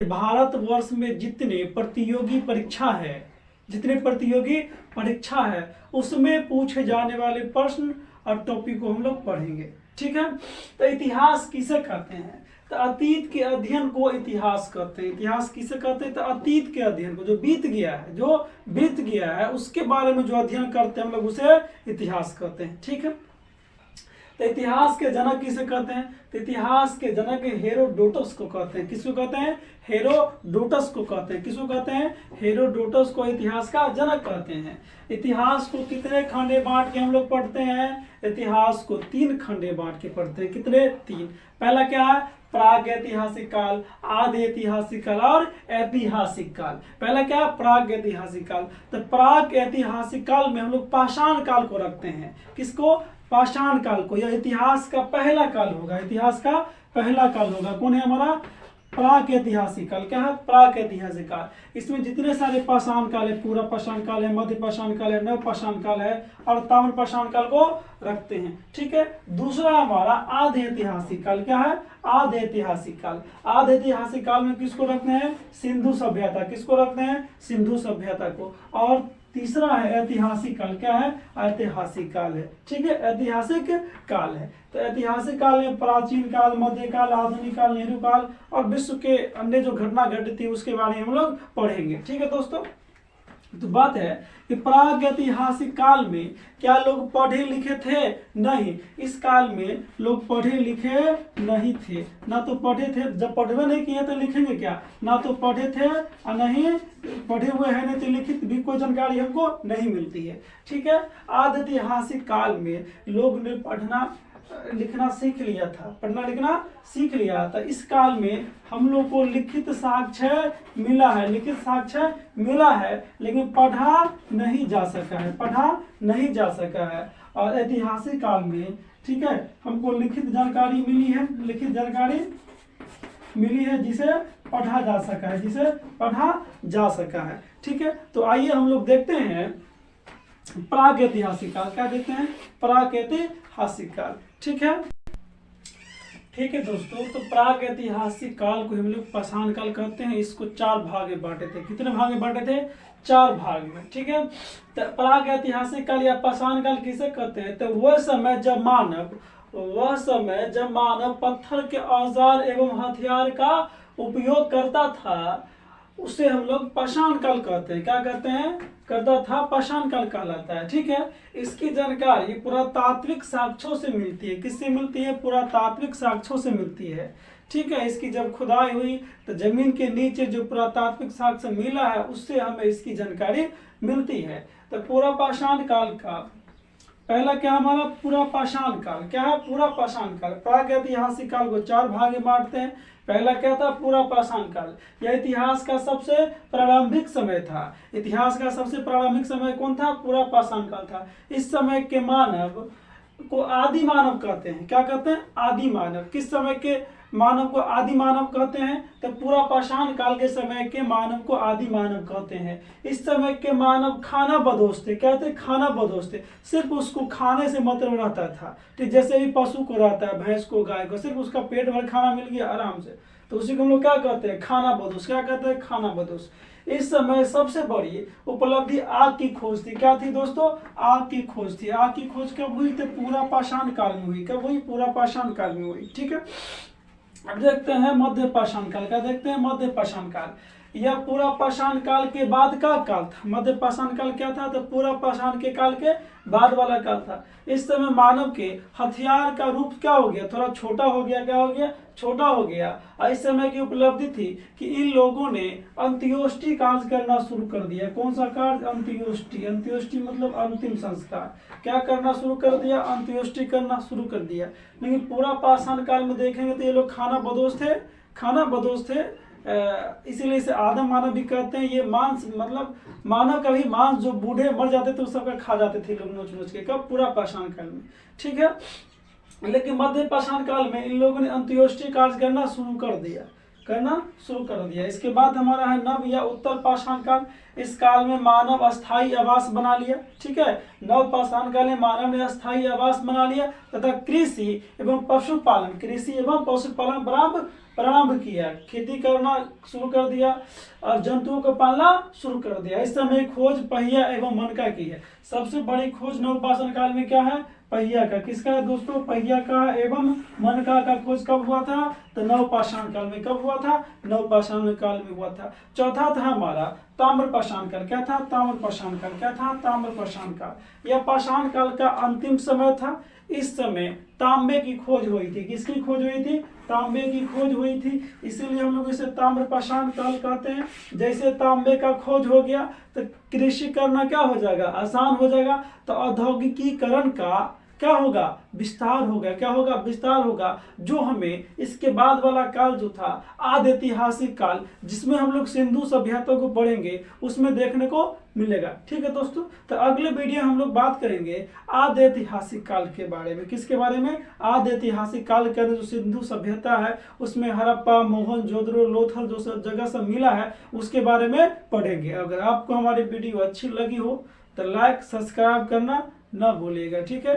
भारतवर्ष में जितने प्रतियोगी परीक्षा है उसमें पूछे जाने वाले प्रश्न और टॉपिक को हम लोग पढ़ेंगे। ठीक है, तो इतिहास किसे कहते हैं? तो अतीत के अध्ययन को इतिहास कहते हैं। इतिहास किसे कहते हैं? तो अतीत के अध्ययन को, जो बीत गया है उसके बारे में जो अध्ययन करते हैं हम लोग उसे इतिहास कहते हैं। ठीक है, तो इतिहास के जनक किसे कहते हैं? तो इतिहास के जनक हेरोडोटस को कहते हैं। किसको कहते हैं? हेरोडोटस को कहते हैं। किसको कहते हैं? हेरोडोटस को इतिहास का जनक कहते हैं। इतिहास को कितने खंडे बांट के हम लोग पढ़ते हैं? इतिहास को 3 खंडे बांट के पढ़ते हैं। कितने? 3। पहला क्या है? प्राग ऐतिहासिक काल, आदि ऐतिहासिक काल और ऐतिहासिक काल। पहला क्या है? प्राग ऐतिहासिक काल। तो प्राग ऐतिहासिक काल में हम लोग पाषाण काल को रखते हैं। किसको? पाषाण काल को। यह इतिहास का पहला काल होगा। इतिहास का पहला काल होगा। कौन है हमारा? प्राक-ऐतिहासिक काल। क्या है? प्राक-ऐतिहासिक काल। इसमें जितने सारे पाषाण काल है, पूरा पाषाण काल है, मध्य पाषाण काल है, नव पाषाण काल है और ताम्र पाषाण काल को रखते हैं। ठीक है, दूसरा हमारा आधे ऐतिहासिक काल। क्या है? आधे ऐतिहासिक काल। आधे ऐतिहासिक काल में किसको रखते हैं? सिंधु सभ्यता। किसको रखते हैं? सिंधु सभ्यता को। और तीसरा है ऐतिहासिक काल। क्या है? ऐतिहासिक काल है। ठीक है, ऐतिहासिक काल है। तो ऐतिहासिक काल में प्राचीन काल, मध्यकाल, आधुनिक काल, नेहरू काल और विश्व के अन्य जो घटना घटी थी उसके बारे में हम लोग पढ़ेंगे। ठीक है दोस्तों, तो बात है कि प्राग ऐतिहासिक काल में क्या लोग पढ़े लिखे थे? नहीं, इस काल में लोग पढ़े लिखे नहीं थे। ना तो पढ़े थे, जब पढ़वे नहीं किए तो लिखेंगे क्या? ना तो पढ़े थे और नहीं पढ़े हुए हैं, नहीं तो लिखित भी कोई जानकारी हमको नहीं मिलती है। ठीक है, आदि ऐतिहासिक काल में लोग ने पढ़ना लिखना सीख लिया था, पढ़ना लिखना सीख लिया था। इस काल में हम लोग को लिखित साक्ष्य मिला है, लिखित साक्ष्य मिला है, लेकिन पढ़ा नहीं जा सका है, पढ़ा नहीं जा सका है। और ऐतिहासिक काल में, ठीक है, हमको लिखित जानकारी मिली है, लिखित जानकारी मिली है जिसे पढ़ा जा सका है, जिसे पढ़ा जा सका है। ठीक है, तो आइए हम लोग देखते हैं प्राग ऐतिहासिक काल। क्या देखते हैं? प्राग ऐतिहासिक काल। ठीक है, ठीक है दोस्तों, तो प्राग ऐतिहासिक काल को हम लोग पाषाण काल कहते हैं। इसको 4 भाग में बांटे थे। कितने भाग में बांटे थे? 4 भाग में। ठीक है, तो प्राग ऐतिहासिक काल या पाषाण काल किसे कहते हैं? तो वह समय जब मानव पत्थर के औजार एवं हथियार का उपयोग करता था उसे हम लोग पाषाण काल कहते हैं। क्या कहते हैं? करता था, पाषाण काल कहलाता है। ठीक है, इसकी जानकारी पुरातात्विक साक्ष्यों से मिलती है। किससे मिलती है? पुरातात्विक साक्ष्यों से मिलती है। ठीक है, इसकी जब खुदाई हुई तो जमीन के नीचे जो पुरातात्विक साक्ष्य मिला है उससे हमें इसकी जानकारी मिलती है। तो पूरा पाषाण काल का पहला क्या हमारा? पूरा पाषाण काल। क्या है? पूरा पाषाण काल। प्राग ऐतिहासिक काल को 4 भाग में बांटते हैं। पहला क्या था? पूरा पाषाण काल। यह इतिहास का सबसे प्रारंभिक समय था। इतिहास का सबसे प्रारंभिक समय कौन था? पूरा पाषाण काल था। इस समय के मानव को आदि मानव कहते हैं। क्या कहते हैं? आदि मानव। किस समय के मानव को आदि मानव कहते हैं? तो पूरा पाषाण काल के समय के मानव को आदि मानव कहते हैं। इस समय के मानव खाना बदोश थे। क्या थे? खाना बदोश थे। सिर्फ उसको खाने से मतलब रहता था। ठीक, जैसे भी पशु को रहता है, भैंस को, गाय को, सिर्फ उसका पेट भर खाना मिल गया आराम से, तो उसी को हम लोग क्या कहते हैं? खाना बदोश। क्या कहते हैं? खाना बदोश। इस समय सबसे बड़ी उपलब्धि आग की खोज थी। क्या थी दोस्तों? आग की खोज थी। आग की खोज कब हुई? तो पूरा पाषाण काल में हुई। कब हुई? पूरा पाषाण काल में हुई। ठीक है, अब देखते हैं मध्य पाषाण काल। क्या देखते हैं? मध्य पाषाण काल। यह पूरा पाषाण काल के बाद का काल था। मध्य पाषाण काल क्या था? तो पूरा पाषाण के काल के बाद वाला काल था। इस समय मानव के हथियार का रूप क्या हो गया? थोड़ा छोटा हो गया। क्या हो गया? छोटा हो गया। और इस समय की उपलब्धि थी कि इन लोगों ने अंत्योष्टि कार्य करना शुरू कर दिया। कौन सा कार्य? अंत्योष्टि। अंत्योष्टि मतलब अंतिम संस्कार। क्या करना शुरू कर दिया? अंत्योष्टि करना शुरू कर दिया। लेकिन पूरा पाषाण काल में देखेंगे तो ये लोग खाना बदोश थे, खाना बदोश थे। इसीलिए इसे आदम मानव भी कहते हैं। ये मांस मतलब मानव का भी मांस जो बूढ़े मर जाते थे उस सबका खा जाते थे लोग नोच नोच के। कब? पूरा पाषाण काल में। ठीक है, लेकिन मध्य पाषाण काल में इन लोगों ने अंत्योष्टि कार्य करना शुरू कर दिया। इसके बाद हमारा है नव या उत्तर पाषाण काल। इस काल में मानव अस्थायी आवास बना लिया। ठीक है, नव पाषाण काल में मानव ने अस्थायी आवास बना लिया तथा कृषि एवं पशुपालन प्रारंभ किया, खेती करना शुरू कर दिया और जंतुओं को पालना शुरू कर दिया। इस समय खोज पहिया एवं मनका की है। सबसे बड़ी खोज नवपाषाण काल में क्या है? पहिया का। किसका है दोस्तों? पहिया का एवं मनका का खोज कब हुआ था? तो नवपाषाण काल में। कब हुआ था? नवपाषाण काल में हुआ था। चौथा था हमारा ताम्रपाषाण काल। क्या था? ताम्रपाषाण काल। क्या था? ताम्रपाषाण काल। यह पाषाण काल का अंतिम समय था। इस समय तांबे की खोज हुई थी। किसकी खोज हुई थी? तांबे की खोज हुई थी, इसीलिए हम लोग इसे ताम्रपाषाण काल कहते हैं। जैसे तांबे का खोज हो गया तो कृषि करना क्या हो जाएगा? आसान हो जाएगा। तो औद्योगिकीकरण का क्या होगा? विस्तार होगा। क्या होगा? विस्तार होगा। जो हमें इसके बाद वाला काल जो था आदि ऐतिहासिक काल, जिसमें हम लोग सिंधु सभ्यता को पढ़ेंगे, उसमें देखने को मिलेगा। ठीक है दोस्तों, तो अगले वीडियो हम लोग बात करेंगे आदि ऐतिहासिक काल के बारे में। किसके बारे में? आदि ऐतिहासिक काल के अंदर जो सिंधु सभ्यता है उसमें हड़प्पा, मोहनजोदड़ो, लोथल जो सब जगह सब मिला है उसके बारे में पढ़ेंगे। अगर आपको हमारी वीडियो अच्छी लगी हो तो लाइक सब्सक्राइब करना ना भूलिएगा। ठीक है।